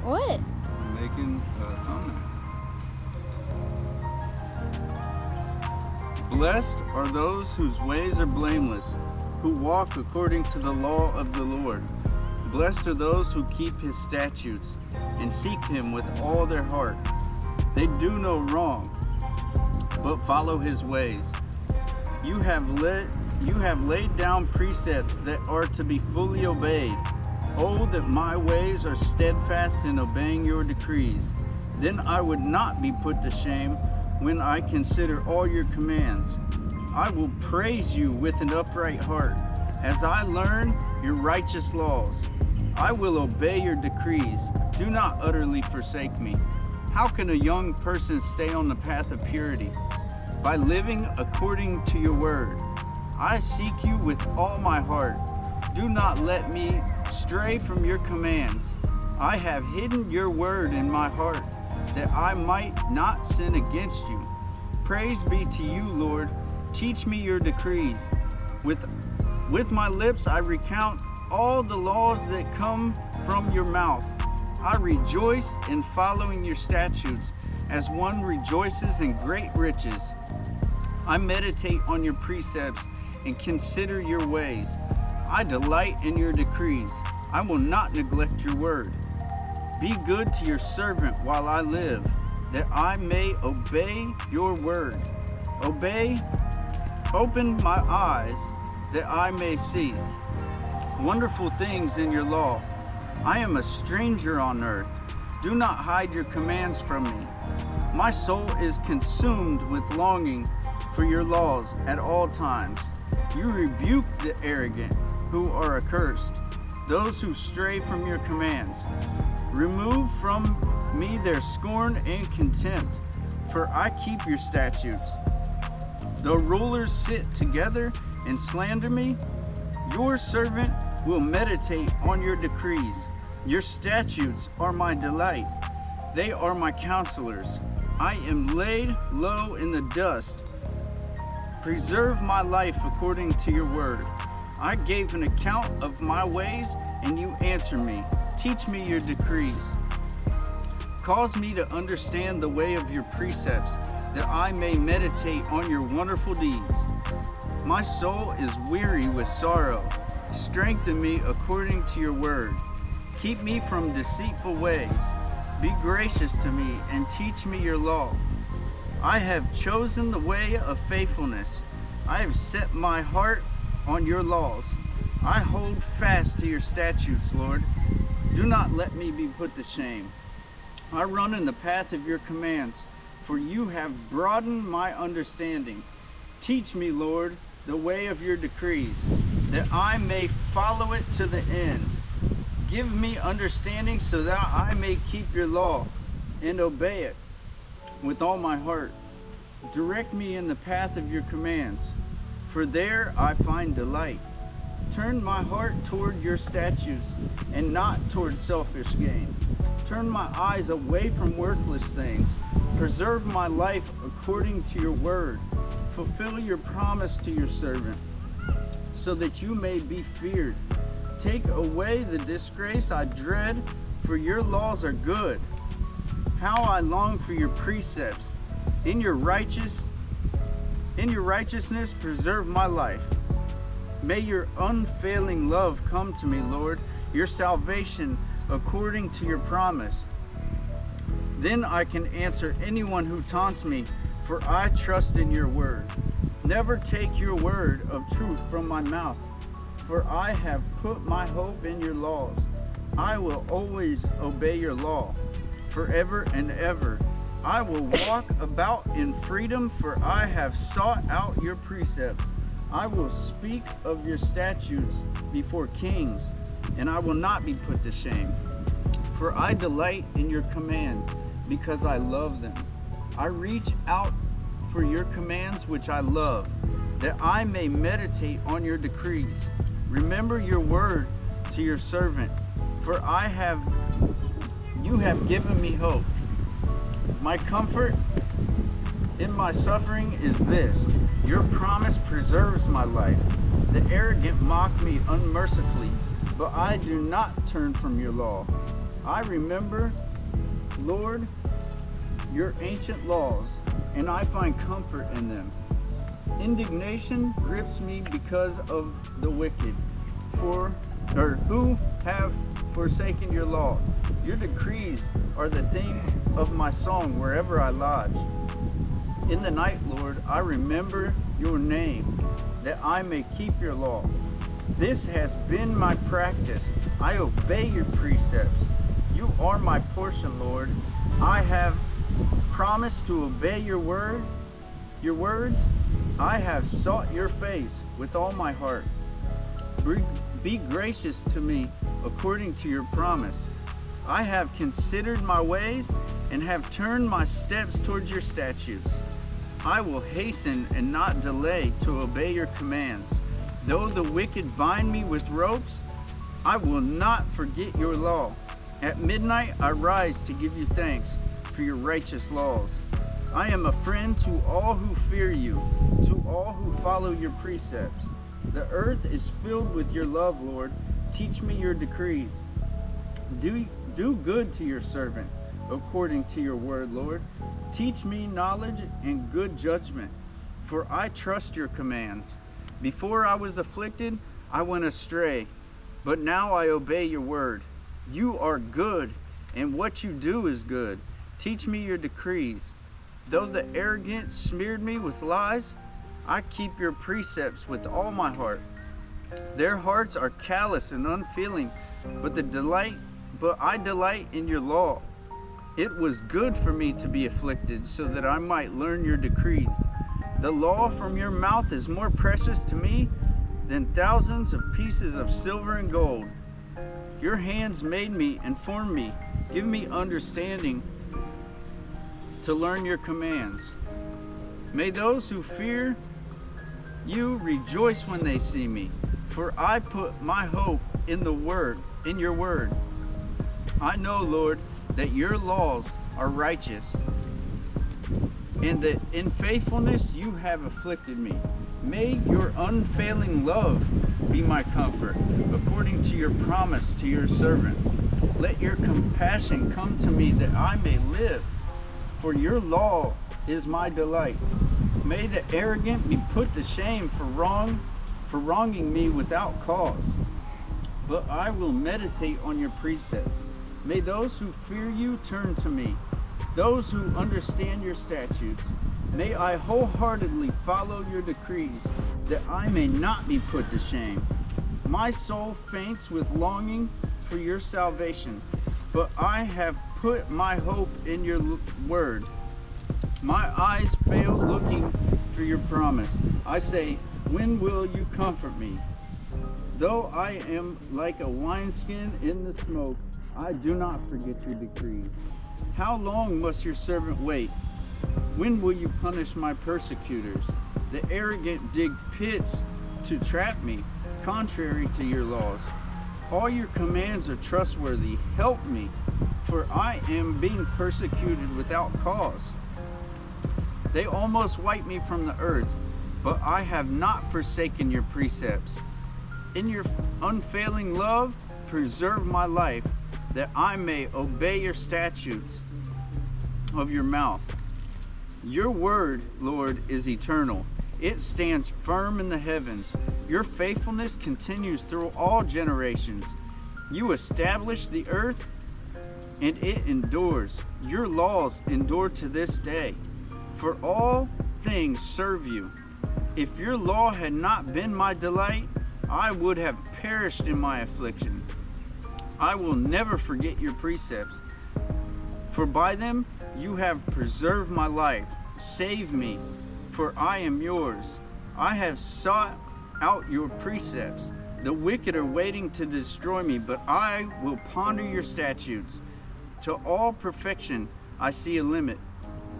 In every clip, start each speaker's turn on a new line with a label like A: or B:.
A: What?
B: I'm making a thumbnail. Blessed are those whose ways are blameless, who walk according to the law of the Lord. Blessed are those who keep his statutes and seek him with all their heart. They do no wrong, but follow his ways. You have laid down precepts that are to be fully obeyed. Oh, that my ways are steadfast in obeying your decrees. Then I would not be put to shame when I consider all your commands. I will praise you with an upright heart as I learn your righteous laws. I will obey your decrees. Do not utterly forsake me. How can a young person stay on the path of purity? By living according to your word. I seek you with all my heart. Do not let me stray from your commands. I have hidden your word in my heart, that I might not sin against you. Praise be to you, Lord. Teach me your decrees. With my lips I recount all the laws that come from your mouth. I rejoice in following your statutes, as one rejoices in great riches. I meditate on your precepts and consider your ways. I delight in your decrees. I will not neglect your word. Be good to your servant while I live, that I may obey your word. Open my eyes that I may see wonderful things in your law. I am a stranger on earth. Do not hide your commands from me. My soul is consumed with longing for your laws at all times. You rebuke the arrogant who are accursed, those who stray from your commands. Remove from me their scorn and contempt, for I keep your statutes. Though rulers sit together and slander me, your servant will meditate on your decrees. Your statutes are my delight. They are my counselors. I am laid low in the dust. Preserve my life according to your word. I gave an account of my ways, and you answer me. Teach me your decrees. Cause me to understand the way of your precepts, that I may meditate on your wonderful deeds. My soul is weary with sorrow. Strengthen me according to your word. Keep me from deceitful ways. Be gracious to me and teach me your law. I have chosen the way of faithfulness. I have set my heart on your laws. I hold fast to your statutes, Lord. Do not let me be put to shame. I run in the path of your commands, for you have broadened my understanding. Teach me, Lord, the way of your decrees, that I may follow it to the end. Give me understanding so that I may keep your law and obey it with all my heart. Direct me in the path of your commands, for there I find delight. Turn my heart toward your statutes and not toward selfish gain. Turn my eyes away from worthless things. Preserve my life according to your word. Fulfill your promise to your servant, so that you may be feared. Take away the disgrace I dread, for your laws are good. How I long for your precepts. In your righteousness preserve my life. May your unfailing love come to me, Lord, your salvation according to your promise. Then I can answer anyone who taunts me, for I trust in your word. Never take your word of truth from my mouth, for I have put my hope in your laws. I will always obey your law, forever and ever. I will walk about in freedom, for I have sought out your precepts. I will speak of your statutes before kings, and I will not be put to shame. For I delight in your commands, because I love them. I reach out for your commands which I love, that I may meditate on your decrees. Remember your word to your servant, for you have given me hope. My comfort in my suffering is this: your promise preserves my life. The arrogant mock me unmercifully, but I do not turn from your law. I remember, Lord, your ancient laws, and I find comfort in them. Indignation grips me because of the wicked, who have forsaken your law. Your decrees are the theme of my song wherever I lodge. In the night, Lord, I remember your name, that I may keep your law. This has been my practice. I obey your precepts. You are my portion, Lord. I have promised to obey your words. I have sought your face with all my heart. Be gracious to me according to your promise. I have considered my ways and have turned my steps towards your statutes. I will hasten and not delay to obey your commands. Though the wicked bind me with ropes, I will not forget your law. At midnight I rise to give you thanks for your righteous laws. I am a friend to all who fear you, to all who follow your precepts. The earth is filled with your love, Lord. Teach me your decrees. Do good to your servant, according to your word, Lord. Teach me knowledge and good judgment, for I trust your commands. Before I was afflicted, I went astray, but now I obey your word. You are good, and what you do is good. Teach me your decrees. Though the arrogant smeared me with lies, I keep your precepts with all my heart. Their hearts are callous and unfeeling, but I delight in your law. It was good for me to be afflicted, so that I might learn your decrees. The law from your mouth is more precious to me than thousands of pieces of silver and gold. Your hands made me and formed me. Give me understanding to learn your commands. May those who fear you rejoice when they see me, for I put my hope in your word. I know, Lord, that your laws are righteous, and that in faithfulness you have afflicted me. May your unfailing love be my comfort, according to your promise to your servant. Let your compassion come to me that I may live, for your law is my delight. May the arrogant be put to shame for wronging me without cause. But I will meditate on your precepts. May those who fear you turn to me, those who understand your statutes. May I wholeheartedly follow your decrees, that I may not be put to shame. My soul faints with longing for your salvation, but I have put my hope in your word. My eyes fail looking for your promise. I say, when will you comfort me? Though I am like a wineskin in the smoke, I do not forget your decrees. How long must your servant wait? When will you punish my persecutors? The arrogant dig pits to trap me, contrary to your laws. All your commands are trustworthy. Help me, for I am being persecuted without cause. They almost wipe me from the earth, but I have not forsaken your precepts. In your unfailing love, preserve my life, that I may obey your statutes of your mouth. Your word, Lord, is eternal. It stands firm in the heavens. Your faithfulness continues through all generations. You establish the earth, and it endures. Your laws endure to this day. For all things serve you. If your law had not been my delight, I would have perished in my affliction. I will never forget your precepts, for by them you have preserved my life. Save me, for I am yours. I have sought out your precepts. The wicked are waiting to destroy me, but I will ponder your statutes. To all perfection I see a limit,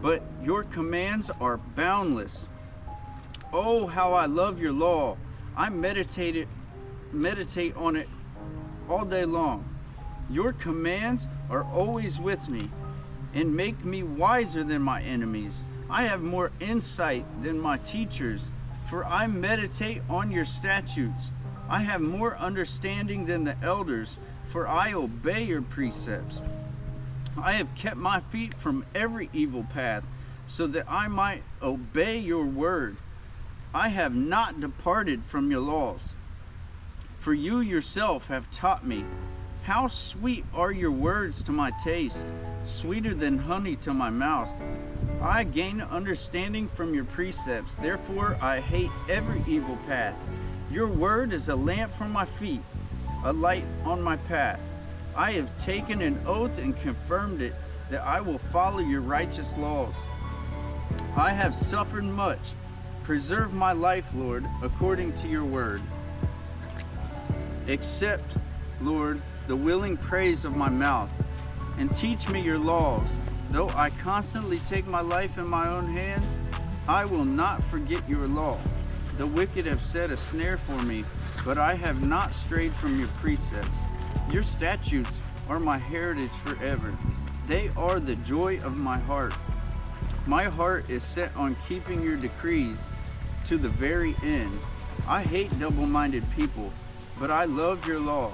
B: but your commands are boundless. Oh, how I love your law. I meditate on it all day long. Your commands are always with me and make me wiser than my enemies. I have more insight than my teachers, for I meditate on your statutes. I have more understanding than the elders. for I obey your precepts. I have kept my feet from every evil path, so that I might obey your word. I have not departed from your laws, for you yourself have taught me. How sweet are your words to my taste, sweeter than honey to my mouth. I gain understanding from your precepts, therefore I hate every evil path. Your word is a lamp for my feet, a light on my path. I have taken an oath and confirmed it, that I will follow your righteous laws. I have suffered much. Preserve my life, Lord, according to your word. Accept, Lord, the willing praise of my mouth, and teach me your laws. Though I constantly take my life in my own hands, I will not forget your law. The wicked have set a snare for me, but I have not strayed from your precepts. Your statutes are my heritage forever. They are the joy of my heart. My heart is set on keeping your decrees to the very end. I hate double-minded people, but I love your law.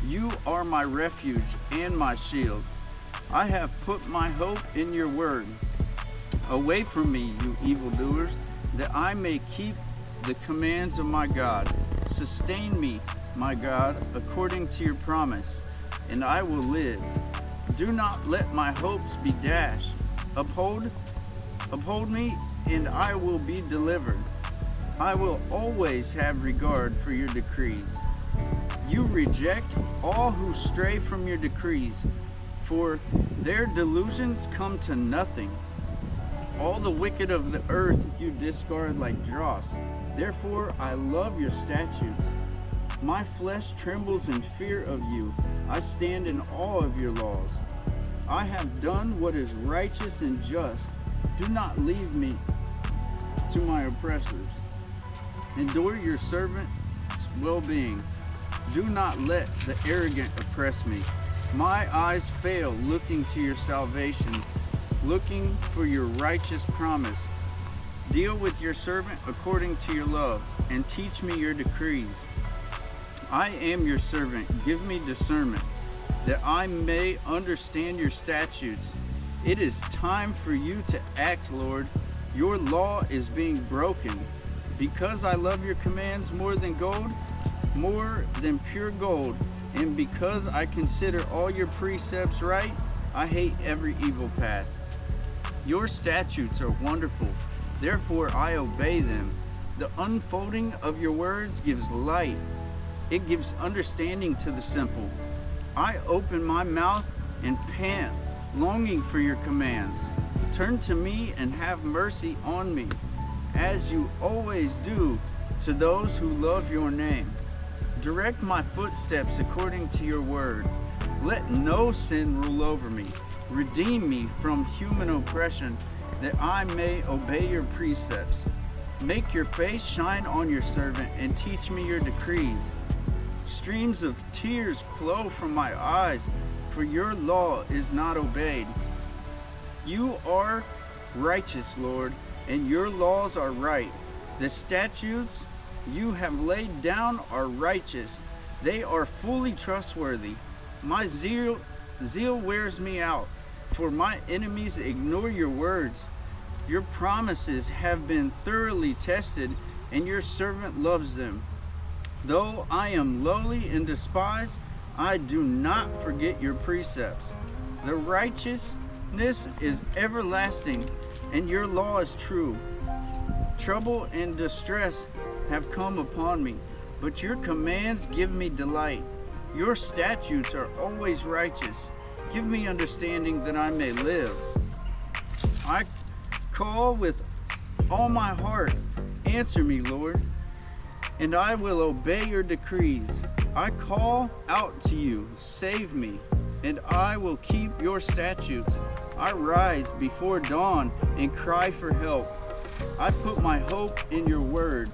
B: You are my refuge and my shield. I have put my hope in your word. Away from me, you evildoers, that I may keep the commands of my God. Sustain me, my God, according to your promise, and I will live. Do not let my hopes be dashed. Uphold me, and I will be delivered. I will always have regard for your decrees. You reject all who stray from your decrees, for their delusions come to nothing. All the wicked of the earth you discard like dross. Therefore I love your statutes. My flesh trembles in fear of you. I stand in awe of your laws. I have done what is righteous and just. Do not leave me to my oppressors. Endure your servant's well-being. Do not let the arrogant oppress me. My eyes fail looking to your salvation, looking for your righteous promise. Deal with your servant according to your love, and teach me your decrees. I am your servant. Give me discernment, that I may understand your statutes. It is time for you to act, Lord. Your law is being broken. Because I love your commands more than gold, more than pure gold, and because I consider all your precepts right, I hate every evil path. Your statutes are wonderful, therefore I obey them. The unfolding of your words gives light. It gives understanding to the simple. I open my mouth and pant, longing for your commands. Turn to me and have mercy on me, as you always do to those who love your name. Direct my footsteps according to your word. Let no sin rule over me. Redeem me from human oppression, that I may obey your precepts. Make your face shine on your servant, and teach me your decrees. Streams of tears flow from my eyes, for your law is not obeyed. You are righteous, Lord, and your laws are right. The statutes you have laid down are righteous. They are fully trustworthy. My zeal wears me out, for my enemies ignore your words. Your promises have been thoroughly tested, and your servant loves them. Though I am lowly and despised, I do not forget your precepts. The righteousness is everlasting, and your law is true. Trouble and distress have come upon me, but your commands give me delight. Your statutes are always righteous. Give me understanding that I may live. I call with all my heart. Answer me, Lord, and I will obey your decrees. I call out to you, save me, and I will keep your statutes. I rise before dawn and cry for help. I put my hope in your word.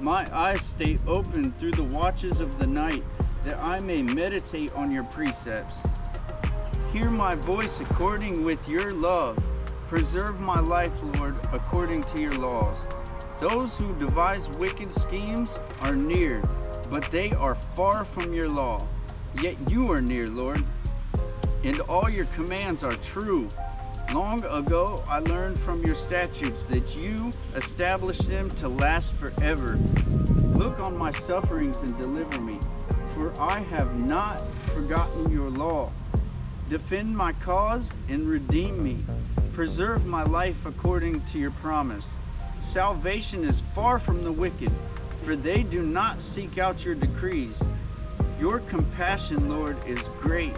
B: My eyes stay open through the watches of the night, that I may meditate on your precepts. Hear my voice according with your love. Preserve my life, Lord, according to your laws. Those who devise wicked schemes are near, but they are far from your law. Yet you are near, Lord, and all your commands are true. Long ago I learned from your statutes that you established them to last forever. Look on my sufferings and deliver me, for I have not forgotten your law. Defend my cause and redeem me. Preserve my life according to your promise. Salvation is far from the wicked, for they do not seek out your decrees. Your compassion, Lord, is great.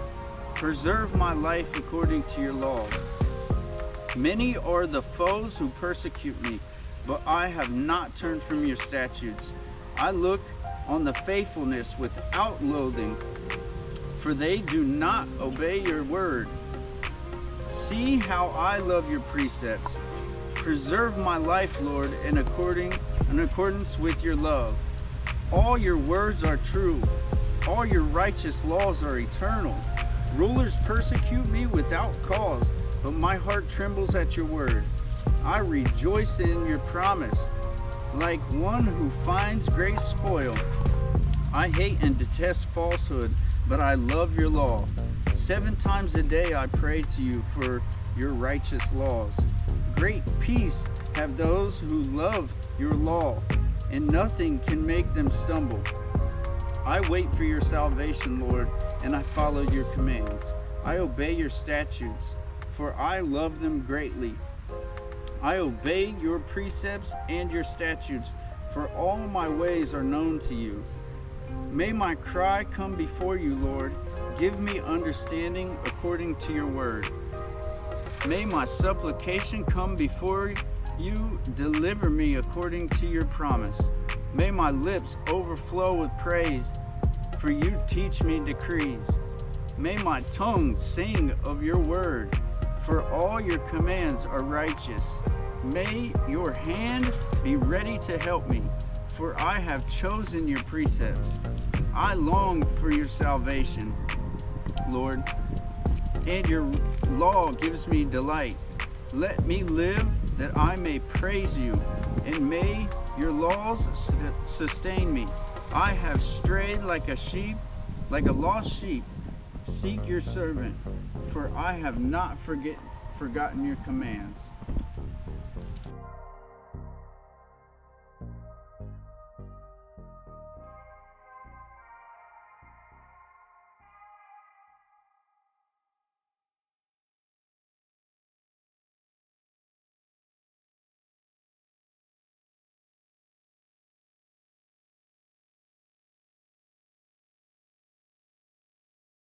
B: Preserve my life according to your law. Many are the foes who persecute me, but I have not turned from your statutes. I look on the faithfulness without loathing, for they do not obey your word. See how I love your precepts. Preserve my life, Lord, in accordance with your love. All your words are true. All your righteous laws are eternal. Rulers persecute me without cause, but my heart trembles at your word. I rejoice in your promise, like one who finds great spoil. I hate and detest falsehood, but I love your law. 7 times a day I pray to you for your righteous laws. Great peace have those who love your law, and nothing can make them stumble. I wait for your salvation, Lord, and I follow your commands. I obey your statutes, for I love them greatly. I obey your precepts and your statutes, for all my ways are known to you. May my cry come before you, Lord. Give me understanding according to your word. May my supplication come before you. Deliver me according to your promise. May my lips overflow with praise, for you teach me decrees. May my tongue sing of your word, for all your commands are righteous. May your hand be ready to help me, for I have chosen your precepts. I long for your salvation, Lord, and your law gives me delight. Let me live that I may praise you, and may your laws sustain me. I have strayed like a lost sheep. Seek your servant, for I have not forgotten your commands.